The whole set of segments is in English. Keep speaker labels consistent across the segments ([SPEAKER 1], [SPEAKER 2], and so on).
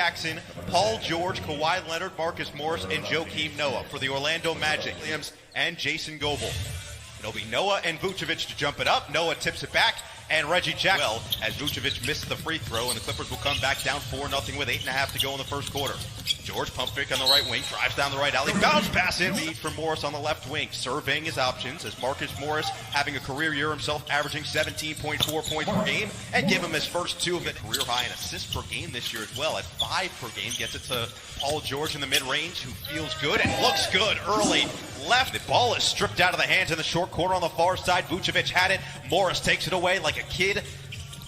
[SPEAKER 1] Jackson, Paul George, Kawhi Leonard, Marcus Morris, and Joakim Noah. For the Orlando Magic, Williams and Jason Goebel. It'll be Noah and Vucevic to jump it up. Noah tips it back, and Reggie Jackson, well, as Vucevic missed the free throw, and the Clippers will come back down 4-0 with 8.5 to go in the first quarter. George pump fake on the right wing, drives down the right alley, bounce pass in, lead from Morris on the left wing, surveying his options as Marcus Morris, having a career year himself, averaging 17.4 points per game, and give him his first 2 of it. Career high in assists per game this year as well, at 5 per game. Gets it to Paul George in the mid-range, who feels good and looks good early. Left, the ball is stripped out of the hands in the short corner on the far side. Vucevic had it. Morris takes it away like a kid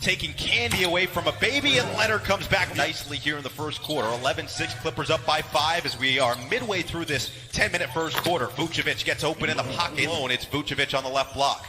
[SPEAKER 1] taking candy away from a baby, and Leonard comes back nicely here in the first quarter. 11-6, Clippers up by 5 as we are midway through this 10-minute first quarter. Vucevic gets open in the pocket. Alone, it's Vucevic on the left block.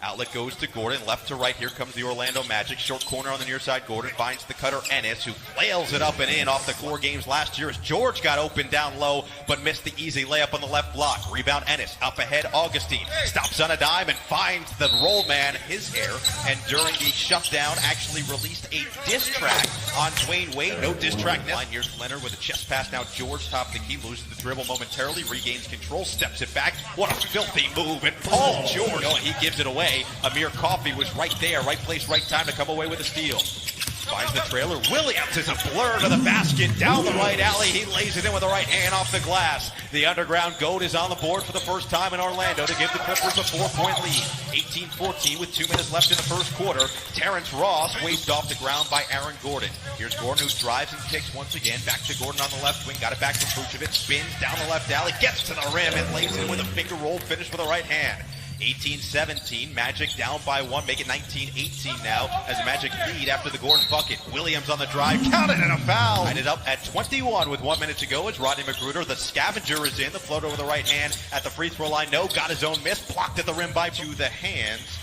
[SPEAKER 1] Outlet goes to Gordon, left to right. Here comes the Orlando Magic. Short corner on the near side. Gordon finds the cutter Ennis, who flails it up and in off the core games last year as George got open down low, but missed the easy layup on the left block. Rebound Ennis, up ahead Augustine. Stops on a dime and finds the roll man, his hair, and during the shutdown actually released a diss track on Dwayne Wade. No diss track now. Here's Leonard with a chest pass. Now George top the key, loses the dribble momentarily, regains control, steps it back. What a filthy move, and Paul George, he gives it away. Amir Coffey was right there, right place, right time to come away with a steal. Finds the trailer. Williams is a blur to the basket, down the right alley. He lays it in with the right hand off the glass. The underground goat is on the board for the first time in Orlando to give the Clippers a 4-point lead. 18-14 with 2 minutes left in the first quarter. Terrence Ross waved off the ground by Aaron Gordon. Here's Gordon, who drives and kicks once again. Back to Gordon on the left wing. Got it back from Vucevic. Spins down the left alley. Gets to the rim and lays it with a finger roll finish with the right hand. 18-17, Magic down by 1, make it 19-18 now as the Magic lead after the Gordon bucket. Williams on the drive, counted and a foul. Tied it up at 21 with 1 minute to go as Rodney McGruder, the scavenger, is in. The floater with the right hand at the free throw line. No, got his own miss, blocked at the rim by to the hands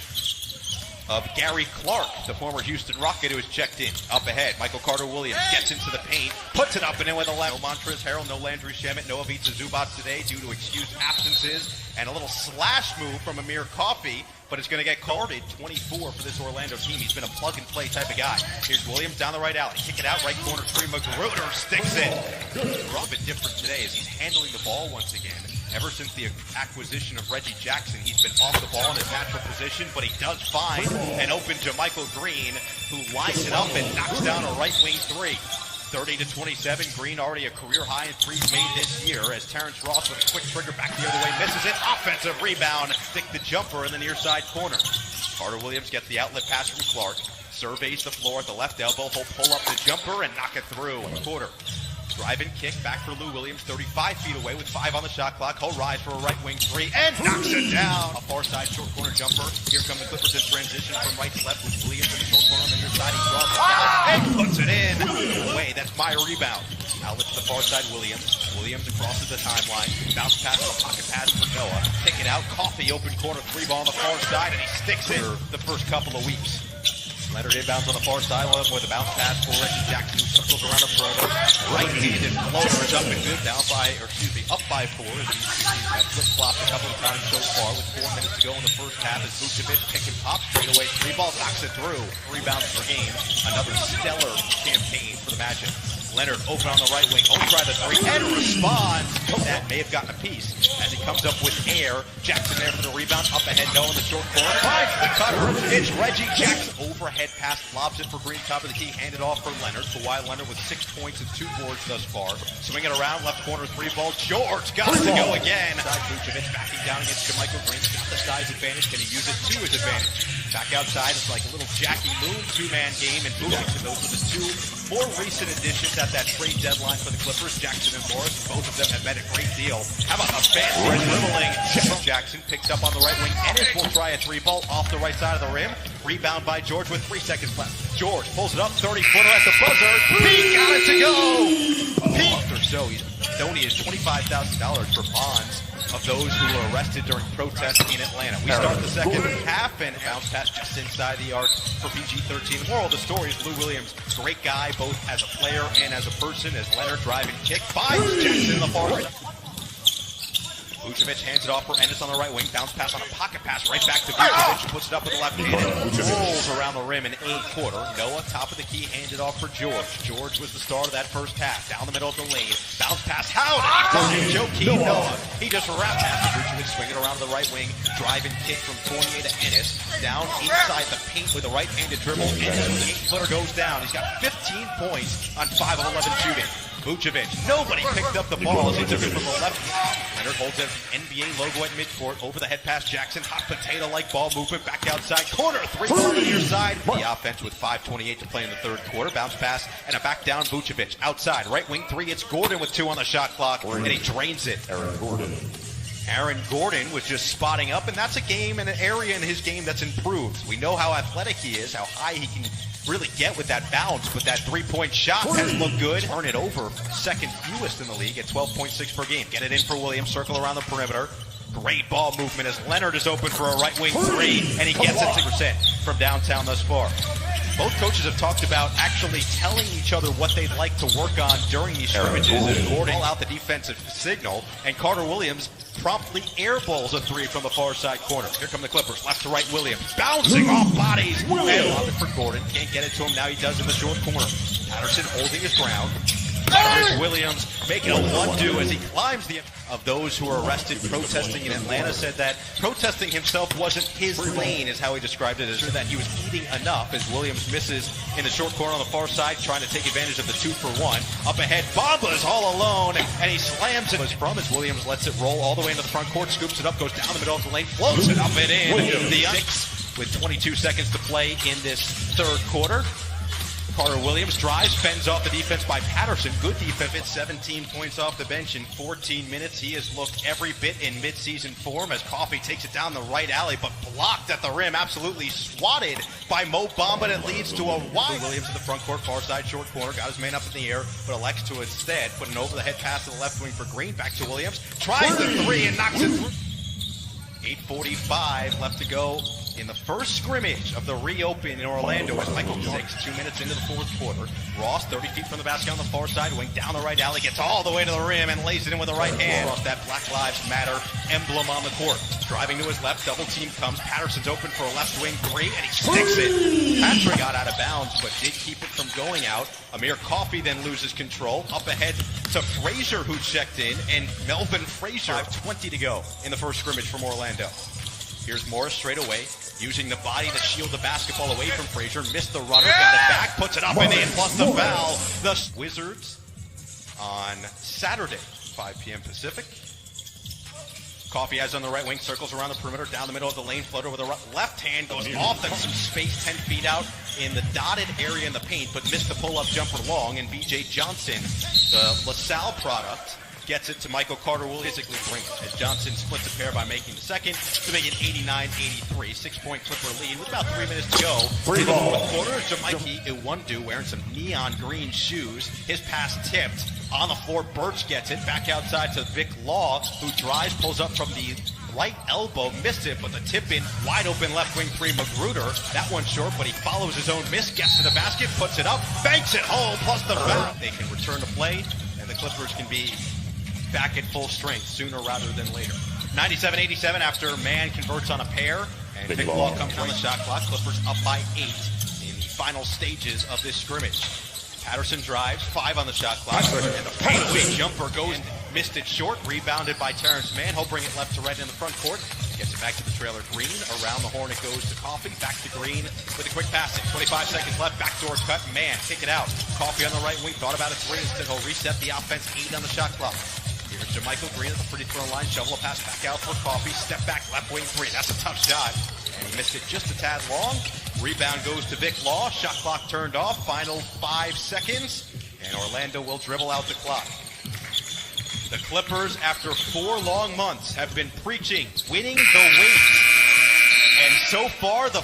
[SPEAKER 1] of Gary Clark, the former Houston Rocket, who has checked in. Up ahead, Michael Carter-Williams gets into the paint, puts it up and in with the left. No Montrezl Harrell, no Landry Shamet, no Ivica Zubac today due to excused absences. And a little slash move from Amir Coffey, but it's going to get carded 24 for this Orlando team. He's been a plug-and-play type of guy. Here's Williams down the right alley. Kick it out, right corner three. McGruder sticks it. We're a bit different today as he's handling the ball once again. Ever since the acquisition of Reggie Jackson, he's been off the ball in his natural position, but he does find an open Jermichael Green, who lines it up and knocks down a right wing three. 30-27, Green already a career high in threes made this year as Terrence Ross with a quick trigger back the other way, misses it. Offensive rebound, stick the jumper in the near side corner. Carter-Williams gets the outlet pass from Clark, surveys the floor at the left elbow, he'll pull up the jumper and knock it through in the quarter. Drive and kick back for Lou Williams, 35 feet away with 5 on the shot clock. He'll rise for a right wing three and knocks it down. A far side short corner jumper. Here come the Clippers in transition from right to left with Williams in the short corner on the near side. He draws it down and puts it in. Away, that's my rebound. Outlet to the far side, Williams. Williams crosses the timeline. Bounce pass to a pocket pass for Noah. Pick it out. Coffey open corner three ball on the far side, and he sticks it the first couple of weeks. Leonard inbounds on the far sideline with a bounce pass for Reggie Jackson, who circles around the perimeter. Right-handed floater is up and good, up by 4. He's flip-flopped a couple of times so far with 4 minutes to go in the first half as Vucevic pick and pop straight away. 3 ball knocks it through. Rebounds per game. Another stellar campaign for the Magic. Leonard open on the right wing. He'll try the three and responds. That may have gotten a piece as he comes up with air. Jackson there for the rebound. Up ahead, no in the short corner. Finds the cutter. It's Reggie Jackson. Overhead pass, lobs it for Green, top of the key. Handed off for Leonard. Kawhi Leonard with 6 points and 2 boards thus far. Swing it around, left corner 3 ball. George got it to go again. Vucevic backing down against Jermichael Green. Got the size advantage. Can he use it to his advantage? Back outside, it's like a little Jackie Moon 2-man game, and Vucevic. Those are the 2 more recent additions at that trade deadline for the Clippers, Jackson and Morris. Both of them have met a great deal. How about the fancy dribbling? Jackson picks up on the right wing. Ennis will try a 3-ball off the right side of the rim. Rebound by George with 3 seconds left. George pulls it up, 30-footer at the buzzer. He got it to go! Pete or so, he's donated $25,000 for bonds of those who were arrested during protests in Atlanta. We start the second half and bounce pass just inside the arc for PG-13. The moral of the story is Lou Williams, great guy both as a player and as a person, as Leonard drive and kick. Finds Jackson in the far right. Vucevic hands it off for Ennis on the right wing. Bounce pass on a pocket pass right back to Vucevic. Puts it up with the left hand and rolls around the rim in a quarter. Noah, top of the key, handed off for George. George was the star of that first half. Down the middle of the lane. Bounce pass. How did he find Joakim Noah? He just wrapped past Vucevic, swinging around to the right wing. Drive and kick from Fournier to Ennis. Down inside the paint with a right-handed dribble. Ennis with an 8-footer goes down. He's got 15 points on 5 of 11 shooting. Vucevic, nobody picked up the ball as he took it from the left. Leonard holds an NBA logo at midcourt, over the head pass Jackson, hot potato-like ball movement, back outside, corner, three-pointer near side. The offense with 5:28 to play in the third quarter, bounce pass, and a back down Vucevic. Outside, right wing three, it's Gordon with 2 on the shot clock, and he drains it. Aaron Gordon was just spotting up, and that's a game and an area in his game that's improved. We know how athletic he is, how high he can really get with that bounce, but that three-point shot has looked good. Turn it over, second fewest in the league at 12.6 per game. Get it in for Williams, circle around the perimeter. Great ball movement as Leonard is open for a right wing three, and he gets it 6% from downtown thus far. Both coaches have talked about actually telling each other what they'd like to work on during these scrimmages. And Gordon all out the defensive signal, and Carter Williams promptly airballs a three from the far side corner. Here come the Clippers, left to right Williams, bouncing off bodies, and lob it for Gordon. Can't get it to him, now he does in the short corner. Patterson holding his ground. Here's Williams making a one-do as he climbs the... Of those who were arrested protesting in Atlanta said that protesting himself wasn't his lane, is how he described it, as that he was eating enough, as Williams misses in the short corner on the far side, trying to take advantage of the 2-for-1. Up ahead, Bamba's all alone, and he slams it as Williams lets it roll all the way into the front court, scoops it up, goes down the middle of the lane, floats it up and in. The 6 with 22 seconds to play in this third quarter. Carter Williams drives, fends off the defense by Patterson. Good defense. It's 17 points off the bench in 14 minutes. He has looked every bit in midseason form as Coffey takes it down the right alley, but blocked at the rim, absolutely swatted by Mo Bamba. It leads to a wide. Williams in the front court, far side, short corner, got his man up in the air, but elects to instead put an over the head pass to the left wing for Green. Back to Williams, tries the three and knocks it through. 8:45 left to go in the first scrimmage of the reopen in Orlando as Michael 6, 2 minutes into the fourth quarter. Ross, 30 feet from the basket on the far side, wing down the right alley, gets all the way to the rim and lays it in with the right hand. Across that Black Lives Matter emblem on the court. Driving to his left, double team comes. Patterson's open for a left wing three, and he sticks it. Patrick got out of bounds, but did keep it from going out. Amir Coffey then loses control. Up ahead to Frazier, who checked in, and Melvin Frazier. 5:20 to go in the first scrimmage from Orlando. Here's Morris straight away, using the body to shield the basketball away from Frazier. Missed the runner, got it back, puts it up and in, plus the foul. The Wizards on Saturday, 5 p.m. Pacific. Coffey has on the right wing, circles around the perimeter, down the middle of the lane, floater with a left hand, goes off, and some space 10 feet out in the dotted area in the paint, but missed the pull-up jumper long, and B.J. Johnson, the LaSalle product, gets it to Michael Carter Williams, physically brings it, as Johnson splits a pair by making the second to make it 89-83. 6-point Clipper lead with about 3 minutes to go. In the fourth quarter, Jamaica Iwundu wearing some neon green shoes. His pass tipped on the floor. Birch gets it back outside to Vic Law, who drives, pulls up from the right elbow, missed it, but the tip in, wide open left wing three, Magruder. That one's short, but he follows his own miss, gets to the basket, puts it up, banks it home, plus the foul. They can return to play, and the Clippers can be back at full strength sooner rather than later. 97-87 after Mann converts on a pair, and Vic Law comes down the shot clock. Clippers up by 8 in the final stages of this scrimmage. Patterson drives, 5 on the shot clock, and the fadeaway jumper goes, missed it short, rebounded by Terrence Mann. He'll bring it left to right in the front court. Gets it back to the trailer Green. Around the horn it goes to Coffey. Back to Green with a quick passing. 25 seconds left. Backdoor cut. Mann, kick it out. Coffey on the right wing. Thought about a three. Instead he'll reset the offense. 8 on the shot clock. Here's Jermichael Green at the free throw line. Shovel a pass back out for Coffey. Step back left wing three. That's a tough shot. And he missed it just a tad long. Rebound goes to Vic Law. Shot clock turned off. Final 5 seconds. And Orlando will dribble out the clock. The Clippers, after 4 long months, have been preaching winning the wait. And so far, the